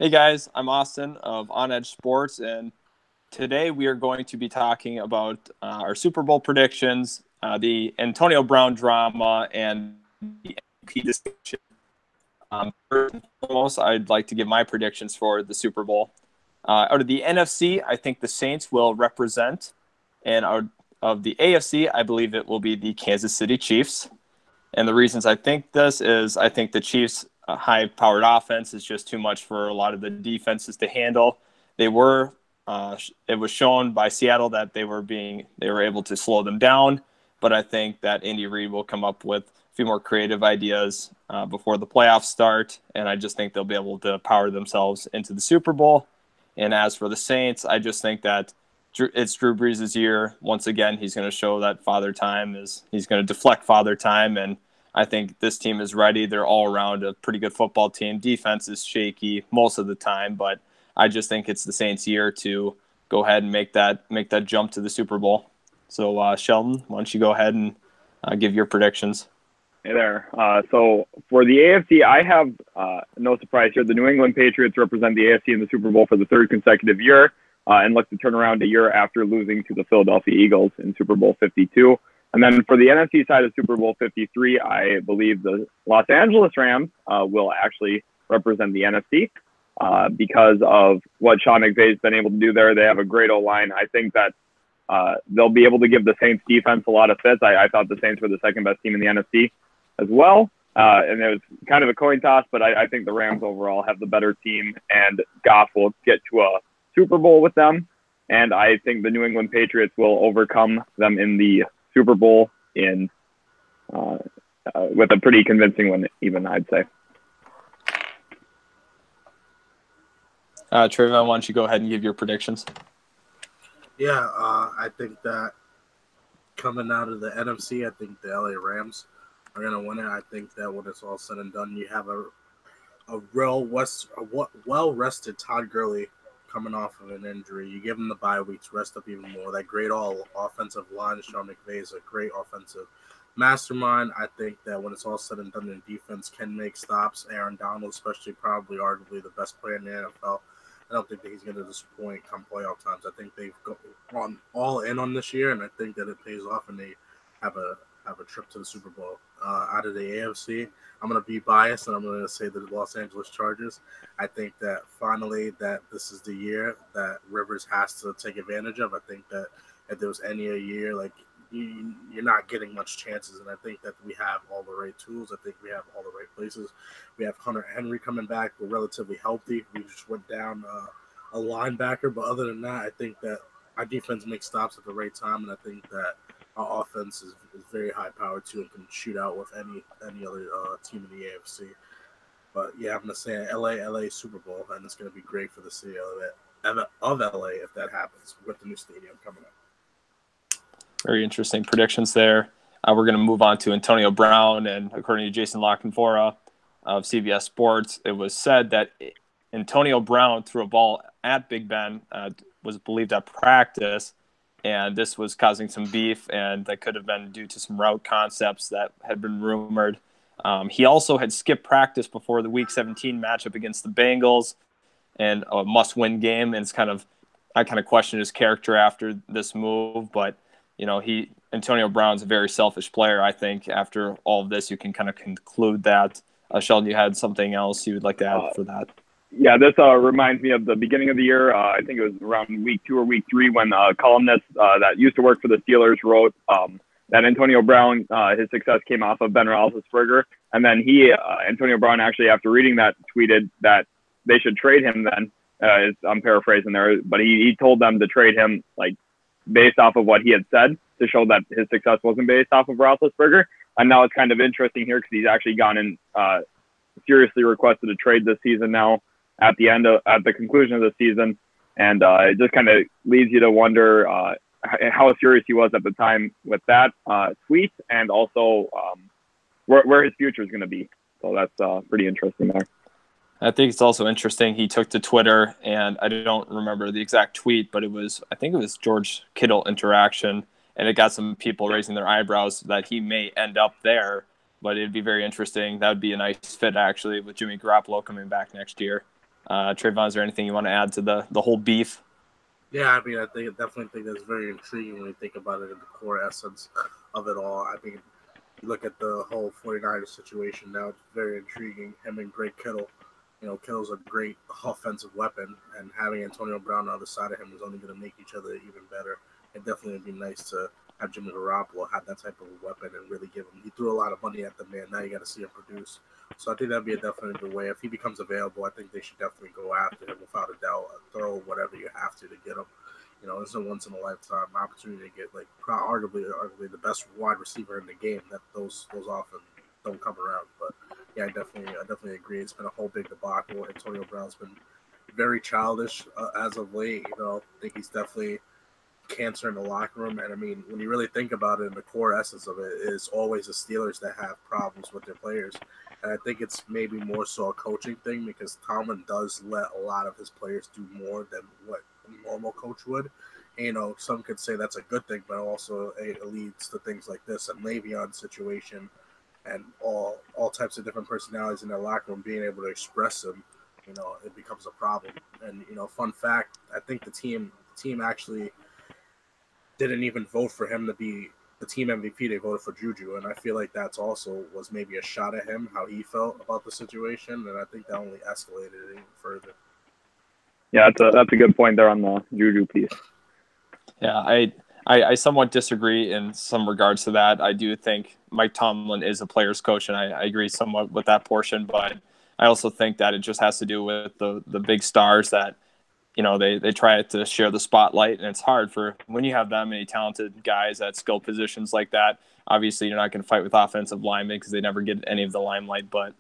Hey guys, I'm Austin of OnEdge Sports, and today we are going to be talking about our Super Bowl predictions, the Antonio Brown drama, and the MVP discussion. First and foremost, I'd like to give my predictions for the Super Bowl. Out of the NFC, I think the Saints will represent, and out of the AFC, I believe it will be the Kansas City Chiefs. And the reasons I think this is I think the Chiefs' high-powered offense is just too much for a lot of the defenses to handle. They were it was shown by Seattle that they were able to slow them down, but I think that Andy Reid will come up with a few more creative ideas before the playoffs start, and I just think they'll be able to power themselves into the Super Bowl. And as for the Saints, I just think that it's Drew Brees' year. Once again, he's going to show that he's going to deflect father time. And I think this team is ready. They're all around a pretty good football team. Defense is shaky most of the time, but I just think it's the Saints' year to go ahead and make that jump to the Super Bowl. So, Sheldon, why don't you go ahead and give your predictions? Hey there. So for the AFC, I have no surprise here. The New England Patriots represent the AFC in the Super Bowl for the third consecutive year and look to turn around a year after losing to the Philadelphia Eagles in Super Bowl 52. And then for the NFC side of Super Bowl 53, I believe the Los Angeles Rams will actually represent the NFC because of what Sean McVay's been able to do there. They have a great O-line. I think that they'll be able to give the Saints defense a lot of fits. I thought the Saints were the second best team in the NFC as well. And it was kind of a coin toss, but I think the Rams overall have the better team, and Goff will get to a Super Bowl with them. And I think the New England Patriots will overcome them in the Super Bowl with a pretty convincing one, even, I'd say. Trayvon, why don't you go ahead and give your predictions? Yeah, I think that coming out of the NFC, I think the LA Rams are going to win it. I think that when it's all said and done, you have a well-rested Todd Gurley coming off of an injury. You give him the bye weeks, rest up even more. That great offensive line, Sean McVay is a great offensive mastermind. I think that when it's all said and done, the defense can make stops. Aaron Donald, especially, probably arguably the best player in the NFL. I don't think that he's going to disappoint come playoff times. I think they've gone all in on this year, and I think that it pays off, and they have a trip to the Super Bowl. Out of the AFC, I'm going to be biased, and I'm going to say the Los Angeles Chargers. I think that finally that this is the year that Rivers has to take advantage of. I think that if there was any a year, like, you're not getting much chances, and I think that we have all the right tools. I think we have all the right places. We have Hunter Henry coming back. We're relatively healthy. We just went down a linebacker, but other than that, I think that our defense makes stops at the right time, and I think that our offense is very high powered too and can shoot out with any other team in the AFC. But yeah, I'm gonna say LA Super Bowl, and it's gonna be great for the city of LA if that happens with the new stadium coming up. Very interesting predictions there. We're going to move on to Antonio Brown, and according to Jason Lockenfora of CBS Sports, it was said that Antonio Brown threw a ball at Big Ben, was believed at practice, and this was causing some beef, and that could have been due to some route concepts that had been rumored. He also had skipped practice before the Week 17 matchup against the Bengals, and a must-win game, and I kind of questioned his character after this move, but Antonio Brown's a very selfish player. I think after all of this, you can kind of conclude that. Sheldon, you had something else you would like to add for that? Yeah, this reminds me of the beginning of the year. I think it was around week 2 or week 3 when a columnist that used to work for the Steelers wrote that Antonio Brown, his success came off of Ben Roethlisberger. And then Antonio Brown, actually, after reading that, tweeted that they should trade him then. I'm paraphrasing there, but he told them to trade him, like, based off of what he had said to show that his success wasn't based off of Roethlisberger. And now it's kind of interesting here because he's actually gone and seriously requested a trade this season now at the conclusion of the season. And it just kind of leads you to wonder how serious he was at the time with that tweet, and also where his future is going to be. So that's pretty interesting there. I think it's also interesting. He took to Twitter, and I don't remember the exact tweet, but I think it was George Kittle interaction, and it got some people raising their eyebrows that he may end up there. But it'd be very interesting. That would be a nice fit, actually, with Jimmy Garoppolo coming back next year. Trayvon, is there anything you want to add to the whole beef? Yeah, I mean, definitely think that's very intriguing when you think about it in the core essence of it all. I mean, you look at the whole 49ers situation now, it's very intriguing. Him and Greg Kittle, Kittle's a great offensive weapon, and having Antonio Brown on the other side of him is only going to make each other even better. It definitely would be nice to have Jimmy Garoppolo have that type of weapon and really give him. He threw a lot of money at the man. Now you got to see him produce. So I think that'd be a definitely good way. If he becomes available, I think they should definitely go after him without a doubt. Throw whatever you have to get him. It's a once in a lifetime opportunity to get arguably the best wide receiver in the game. That those often don't come around. But yeah, I definitely agree. It's been a whole big debacle. Antonio Brown's been very childish as of late. I think he's definitely cancer in the locker room. And I mean, when you really think about it, the core essence of it is always the Steelers that have problems with their players. And I think it's maybe more so a coaching thing because Tomlin does let a lot of his players do more than what a normal coach would. And, some could say that's a good thing, but also it leads to things like this and Le'Veon's situation and all types of different personalities in their locker room being able to express them. It becomes a problem. And, fun fact, I think the team actually didn't even vote for him to be the team MVP. They voted for Juju, and I feel like that's also was maybe a shot at him, how he felt about the situation, and I think that only escalated it even further. Yeah, that's a good point there on the Juju piece. Yeah, I somewhat disagree in some regards to that. I do think Mike Tomlin is a player's coach, and I agree somewhat with that portion, but I also think that it just has to do with the big stars that they try to share the spotlight, and it's hard for when you have that many talented guys at skill positions like that. Obviously, you're not going to fight with offensive linemen because they never get any of the limelight. But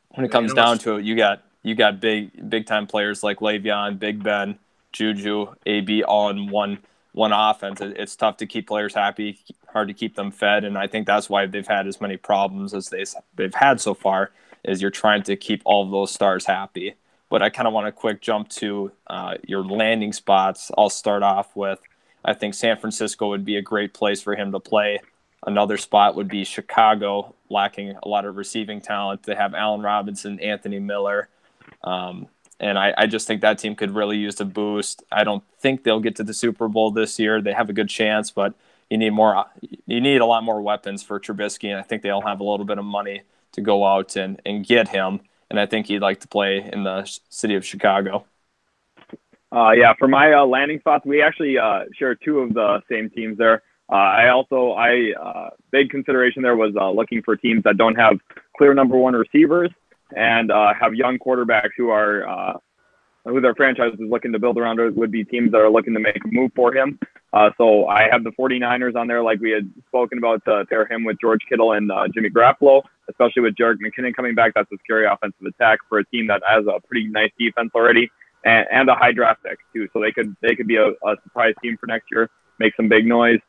when it comes down to it, you got big time players like Le'Veon, Big Ben, Juju, AB all in one offense. It's tough to keep players happy, hard to keep them fed, and I think that's why they've had as many problems as they've had so far. Is you're trying to keep all of those stars happy. But I kind of want to quick jump to your landing spots. I'll start off with I think San Francisco would be a great place for him to play. Another spot would be Chicago, lacking a lot of receiving talent. They have Allen Robinson, Anthony Miller. And I just think that team could really use a boost. I don't think they'll get to the Super Bowl this year. They have a good chance, but you need a lot more weapons for Trubisky, and I think they'll have a little bit of money to go out and get him. And I think he'd like to play in the city of Chicago. Yeah, for my landing spots, we actually share two of the same teams there. Big consideration there was looking for teams that don't have clear number one receivers and have young quarterbacks who their franchise is looking to build around. Would be teams that are looking to make a move for him. So I have the 49ers on there, like we had spoken about, to pair him with George Kittle and Jimmy Garoppolo, especially with Jerick McKinnon coming back. That's a scary offensive attack for a team that has a pretty nice defense already and a high draft pick too. So they could be a surprise team for next year, make some big noise.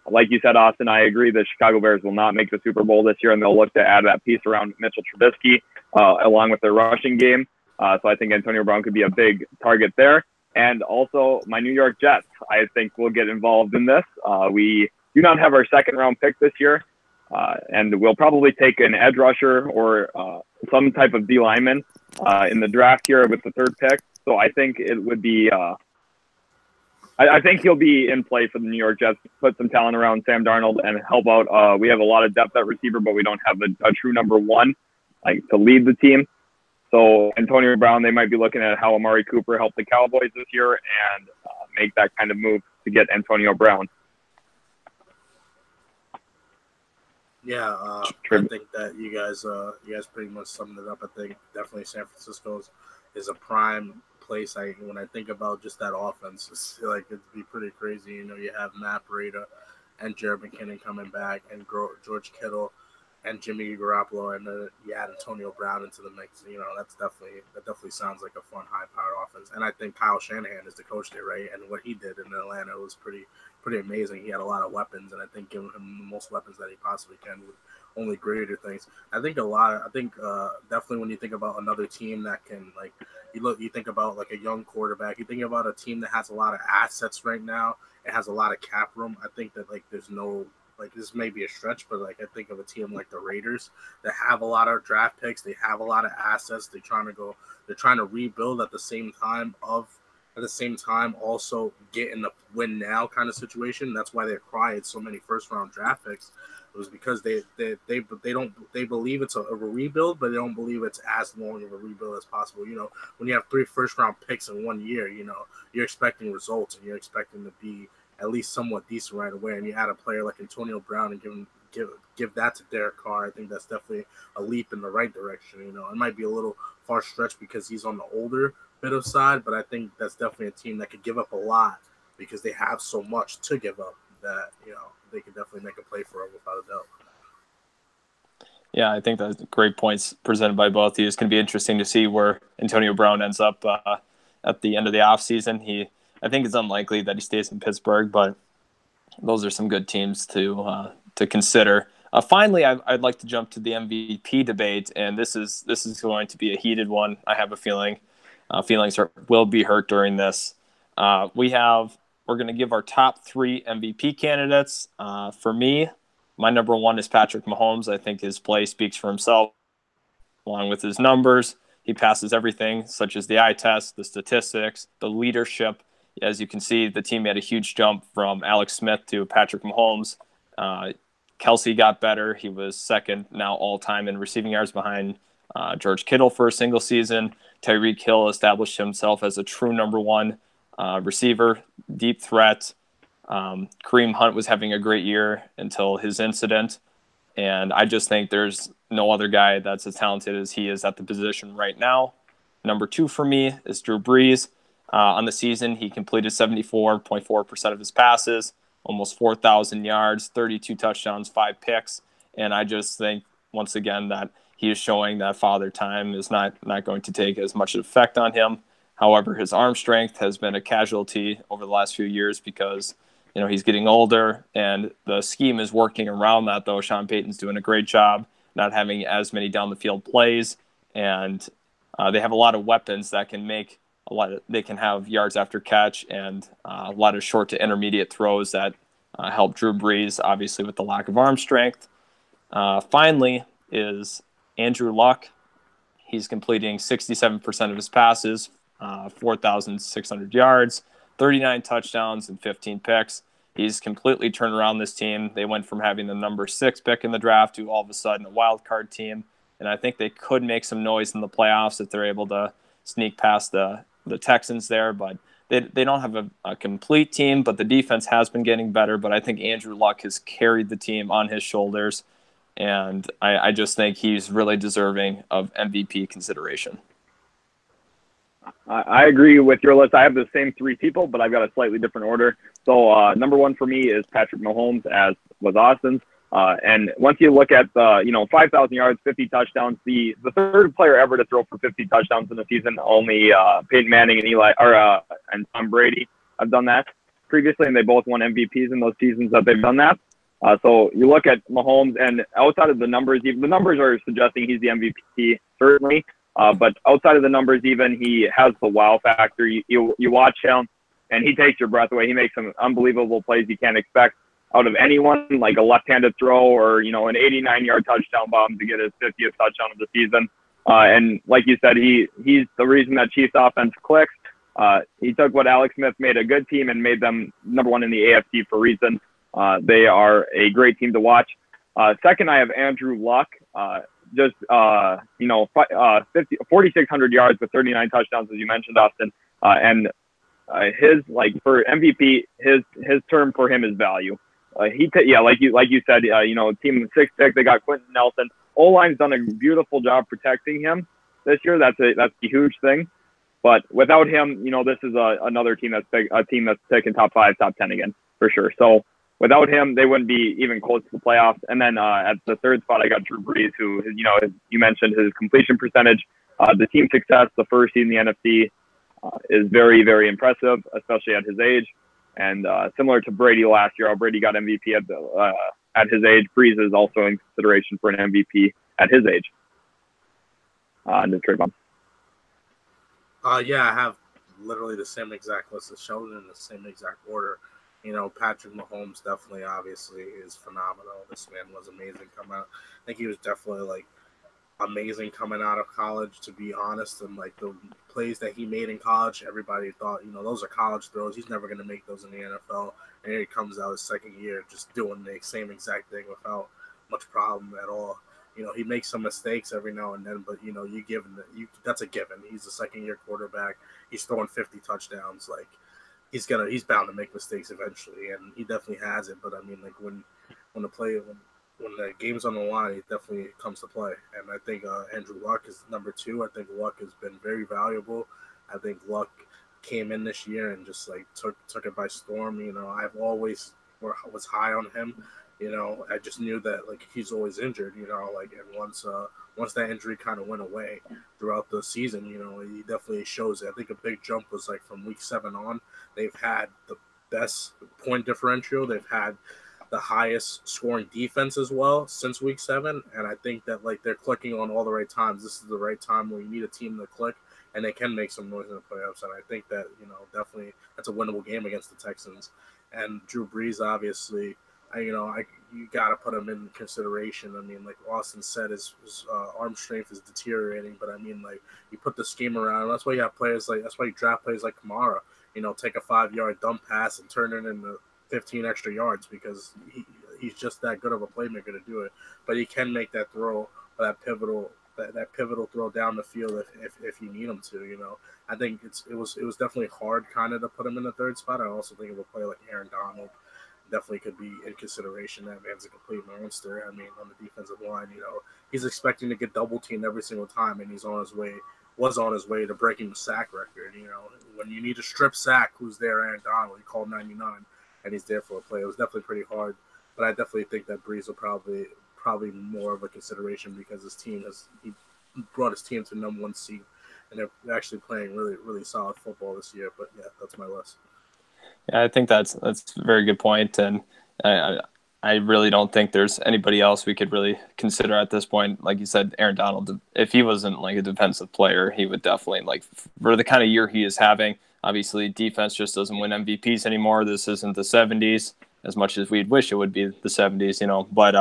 Like you said, Austin, I agree that Chicago Bears will not make the Super Bowl this year, and they'll look to add that piece around Mitchell Trubisky along with their rushing game. So I think Antonio Brown could be a big target there. And also my New York Jets, I think, will get involved in this. We do not have our second-round pick this year, and we'll probably take an edge rusher or some type of D lineman in the draft here with the third pick. So I think it would be I think he'll be in play for the New York Jets, put some talent around Sam Darnold and help out. We have a lot of depth at receiver, but we don't have a true number one to lead the team. So Antonio Brown, they might be looking at how Amari Cooper helped the Cowboys this year and make that kind of move to get Antonio Brown. Yeah, I think that you guys pretty much summed it up. I think definitely San Francisco is a prime place. When I think about just that offense, it's like it'd be pretty crazy. You have Matt Breida and Jerick McKinnon coming back, and George Kittle and Jimmy Garoppolo, and then you add Antonio Brown into the mix. That definitely sounds like a fun, high-powered offense. And I think Kyle Shanahan is the coach there, right? And what he did in Atlanta was pretty amazing. He had a lot of weapons, and I think giving him the most weapons that he possibly can would only greater things. I think definitely when you think about another team that can, like, you think about like a young quarterback, you think about a team that has a lot of assets right now, it has a lot of cap room. I think that there's no like this may be a stretch, but like I think of a team like the Raiders that have a lot of draft picks, they have a lot of assets. They're trying to rebuild at the same time also getting the win now kind of situation. That's why they acquired so many first round draft picks. It was because they believe it's a rebuild, but they don't believe it's as long of a rebuild as possible. When you have 3 first round picks in 1 year, you're expecting results and you're expecting to be at least somewhat decent right away. And you add a player like Antonio Brown and give that to Derek Carr. I think that's definitely a leap in the right direction. It might be a little far stretched because he's on the older bit of side, but I think that's definitely a team that could give up a lot because they have so much to give up that they could definitely make a play for him without a doubt. Yeah, I think that's great points presented by both of you. It's going to be interesting to see where Antonio Brown ends up at the end of the offseason. I think it's unlikely that he stays in Pittsburgh, but those are some good teams to consider. Finally, I'd like to jump to the MVP debate, and this is going to be a heated one. I have a feeling feelings will be hurt during this. We're going to give our top 3 MVP candidates. For me, my number 1 is Patrick Mahomes. I think his play speaks for himself, along with his numbers. He passes everything, such as the eye test, the statistics, the leadership. As you can see, the team made a huge jump from Alex Smith to Patrick Mahomes. Kelsey got better. He was second now all-time in receiving yards behind George Kittle for a single season. Tyreek Hill established himself as a true number 1 receiver, deep threat. Kareem Hunt was having a great year until his incident. And I just think there's no other guy that's as talented as he is at the position right now. Number 2 for me is Drew Brees. On the season, he completed 74.4% of his passes, almost 4,000 yards, 32 touchdowns, 5 picks. And I just think, once again, that he is showing that father time is not going to take as much effect on him. However, his arm strength has been a casualty over the last few years because he's getting older, and the scheme is working around that, though. Sean Payton's doing a great job not having as many down-the-field plays, and they have a lot of weapons that can make they can have yards after catch and a lot of short to intermediate throws that help Drew Brees, obviously, with the lack of arm strength. Finally is Andrew Luck. He's completing 67% of his passes, 4,600 yards, 39 touchdowns, and 15 picks. He's completely turned around this team. They went from having the number 6 pick in the draft to all of a sudden a wild card team. And I think they could make some noise in the playoffs if they're able to sneak past the Texans there. But they don't have a complete team, but the defense has been getting better. But I think Andrew Luck has carried the team on his shoulders. And I just think he's really deserving of MVP consideration. I agree with your list. I have the same 3 people, but I've got a slightly different order. So number 1 for me is Patrick Mahomes, as was Austin's. And once you look at 5,000 yards, 50 touchdowns, the third player ever to throw for 50 touchdowns in a season, only Peyton Manning and and Tom Brady have done that previously, and they both won MVPs in those seasons that they've done that. So you look at Mahomes, and outside of the numbers, even the numbers are suggesting he's the MVP, certainly. But outside of the numbers, even, he has the wow factor. You watch him, and he takes your breath away. He makes some unbelievable plays you can't expect out of anyone, like a left-handed throw or, an 89-yard touchdown bomb to get his 50th touchdown of the season. And like you said, he's the reason that Chiefs offense clicks. He took what Alex Smith made a good team and made them number 1 in the AFC for a reason. They are a great team to watch. Second, I have Andrew Luck. 4,600 yards with 39 touchdowns, as you mentioned, Austin. And for MVP, his term for him is value. Like you said, team 6 pick, they got Quentin Nelson. O-line's done a beautiful job protecting him this year. That's a huge thing. But without him, this is another team that's picking top 5, top 10 again for sure. So without him, they wouldn't be even close to the playoffs. And then at the third spot, I got Drew Brees, who, you mentioned his completion percentage, the team success, the first seed in the NFC is very, very impressive, especially at his age. And similar to Brady last year, how Brady got MVP at his age, Brees is also in consideration for an MVP at his age. And the trade bomb. Yeah, I have literally the same exact list as Sheldon in the same exact order. Patrick Mahomes definitely, obviously, is phenomenal. This man was amazing coming out. I think he was definitely like amazing coming out of college, to be honest. And like the plays that he made in college, everybody thought, those are college throws. He's never going to make those in the NFL. And here he comes out his second year just doing the same exact thing without much problem at all. He makes some mistakes every now and then, but that's a given. He's a second year quarterback. He's throwing 50 touchdowns. Like he's bound to make mistakes eventually, and he definitely has it. But I mean, like when the game's on the line, it definitely comes to play. And I think Andrew Luck is number two. I think Luck has been very valuable. I think Luck came in this year and just like took it by storm. I've always was high on him. I just knew that like he's always injured. And once that injury kind of went away throughout the season, he definitely shows it. I think a big jump was like from week 7 on. They've had the best point differential. They've had the highest scoring defense as well since week 7. And I think that like they're clicking on all the right times. This is the right time where you need a team to click and they can make some noise in the playoffs. And I think that, definitely that's a winnable game against the Texans. And Drew Brees, obviously, you got to put him in consideration. I mean, like Austin said, his arm strength is deteriorating, but I mean, like you put the scheme around him. That's why you have that's why you draft players like Kamara, take a 5-yard dump pass and turn it into 15 extra yards because he's just that good of a playmaker to do it. But he can make that throw, that pivotal throw down the field if you need him to. I think it was definitely hard kind of to put him in the third spot. I also think of a player like Aaron Donald definitely could be in consideration. That man's a complete monster. I mean, on the defensive line, he's expecting to get double teamed every single time, and was on his way to breaking the sack record. When you need a strip sack, who's there? Aaron Donald. He called 99, and he's there for a play. It was definitely pretty hard, but I definitely think that Brees will probably more of a consideration because he brought his team to #1 seed, and they're actually playing really, really solid football this year. But yeah, that's my list. Yeah, I think that's a very good point, and I really don't think there's anybody else we could really consider at this point. Like you said, Aaron Donald, if he wasn't like a defensive player, he would definitely like for the kind of year he is having. Obviously, defense just doesn't win MVPs anymore. This isn't the '70s as much as we'd wish it would be the '70s, But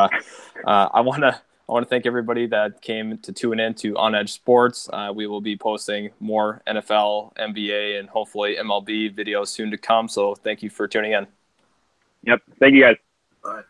I want to thank everybody that came to tune in to OnEdge Sports. We will be posting more NFL, NBA, and hopefully MLB videos soon to come. So thank you for tuning in. Yep. Thank you, guys. Bye.